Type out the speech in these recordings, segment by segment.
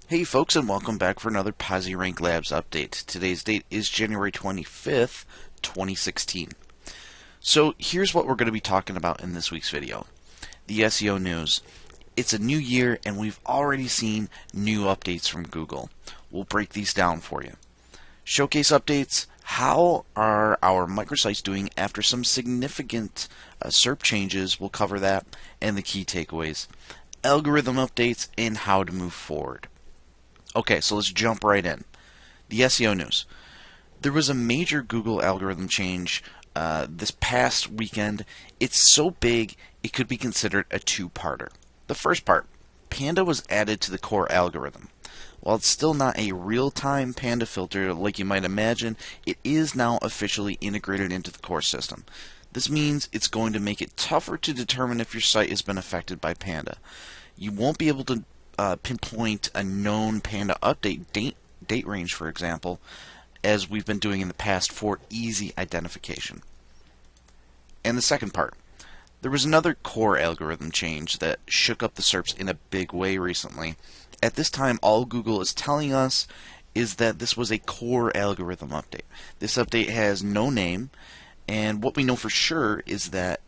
Hey folks, and welcome back for another PosiRank Labs update. Today's date is January 25th, 2016. So here's what we're going to be talking about in this week's video. The SEO news. It's a new year and we've already seen new updates from Google. We'll break these down for you. Showcase updates. How are our microsites doing after some significant SERP changes? We'll cover that, and the key takeaways. Algorithm updates and how to move forward. Okay, so let's jump right in. The SEO news. There was a major Google algorithm change this past weekend. It's so big, it could be considered a two-parter. The first part, Panda was added to the core algorithm. While it's still not a real-time Panda filter like you might imagine, it is now officially integrated into the core system. This means it's going to make it tougher to determine if your site has been affected by Panda. You won't be able to pinpoint a known Panda update date range, for example, as we've been doing in the past for easy identification. And the second part, there was another core algorithm change that shook up the SERPs in a big way recently. At this time, all Google is telling us is that this was a core algorithm update. This update has no name, and what we know for sure is that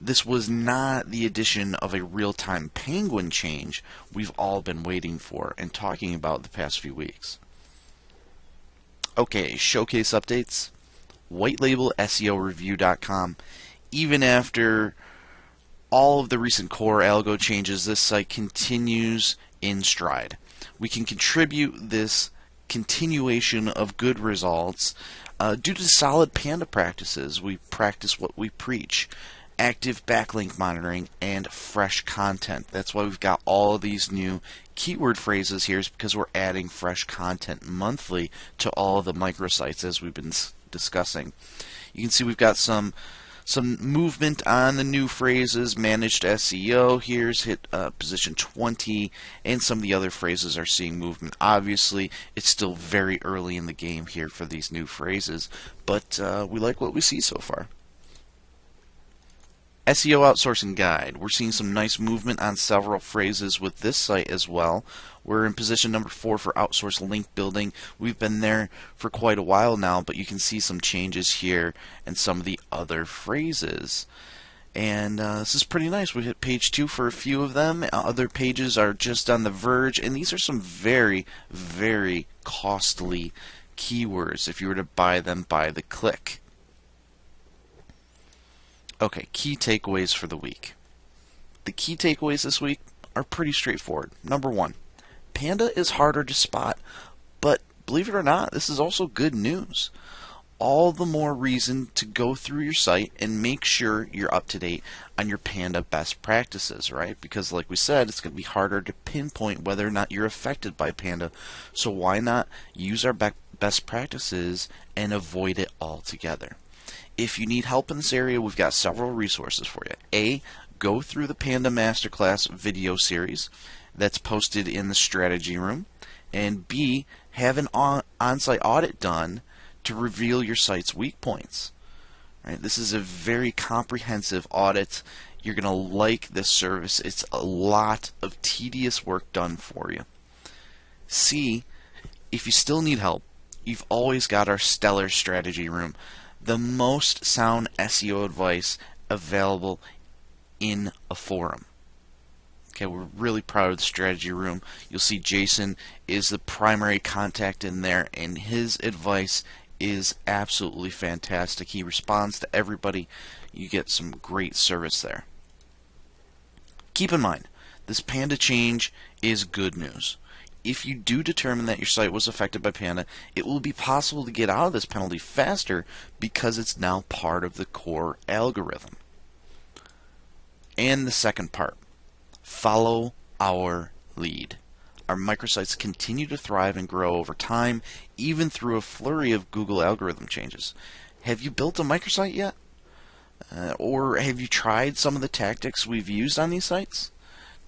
this was not the addition of a real-time Penguin change we've all been waiting for and talking about the past few weeks. Okay, showcase updates. WhiteLabelSEOReview.com. Even after all of the recent core algo changes, this site continues in stride. We can contribute this continuation of good results due to solid Panda practices. We practice what we preach. Active backlink monitoring, and fresh content. That's why we've got all of these new keyword phrases here, is because we're adding fresh content monthly to all of the microsites as we've been discussing. You can see we've got some movement on the new phrases. Managed SEO here's hit position 20, and some of the other phrases are seeing movement. Obviously, it's still very early in the game here for these new phrases, but we like what we see so far. SEO Outsourcing Guide. We're seeing some nice movement on several phrases with this site as well. We're in position number 4 for outsourced link building. We've been there for quite a while now, but you can see some changes here and some of the other phrases. And this is pretty nice. We hit page 2 for a few of them. Other pages are just on the verge, and these are some very, very costly keywords if you were to buy them by the click. Okay, key takeaways for the week. The key takeaways this week are pretty straightforward. Number 1, Panda is harder to spot, but believe it or not, this is also good news. All the more reason to go through your site and make sure you're up to date on your Panda best practices, right? Because like we said, it's going to be harder to pinpoint whether or not you're affected by Panda. So why not use our best practices and avoid it altogether? If you need help in this area, we've got several resources for you. A, go through the Panda Masterclass video series that's posted in the strategy room. And B, have an on-site audit done to reveal your site's weak points. Right? This is a very comprehensive audit. You're going to like this service. It's a lot of tedious work done for you. C, if you still need help, you've always got our stellar strategy room. The most sound SEO advice available in a forum. Okay, we're really proud of the strategy room. You'll see Jason is the primary contact in there, and his advice is absolutely fantastic. He responds to everybody. You get some great service there. Keep in mind, this Panda change is good news. If you do determine that your site was affected by Panda, it will be possible to get out of this penalty faster because it's now part of the core algorithm. And the second part, follow our lead. Our microsites continue to thrive and grow over time, even through a flurry of Google algorithm changes. Have you built a microsite yet? Or have you tried some of the tactics we've used on these sites?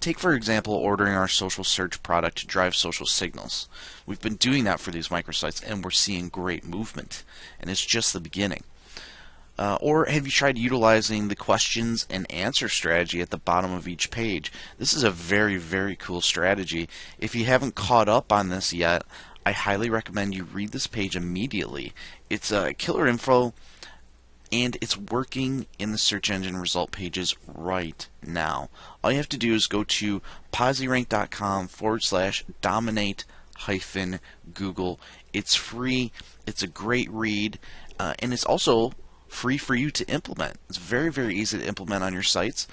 Take, for example, ordering our social search product to drive social signals. We've been doing that for these microsites, and we're seeing great movement. And it's just the beginning. Or have you tried utilizing the questions and answer strategy at the bottom of each page? This is a very, very cool strategy. If you haven't caught up on this yet, I highly recommend you read this page immediately. It's killer info, and it's working in the search engine result pages right now. All you have to do is go to posirank.com/dominate-Google. It's free. It's a great read, and it's also free for you to implement. It's very, very easy to implement on your sites.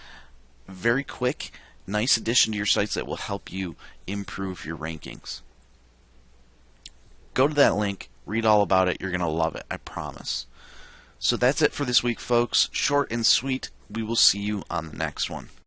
Very quick, nice addition to your sites that will help you improve your rankings. Go to that link, read all about it. You're going to love it, I promise. So that's it for this week, folks. Short and sweet. We will see you on the next one.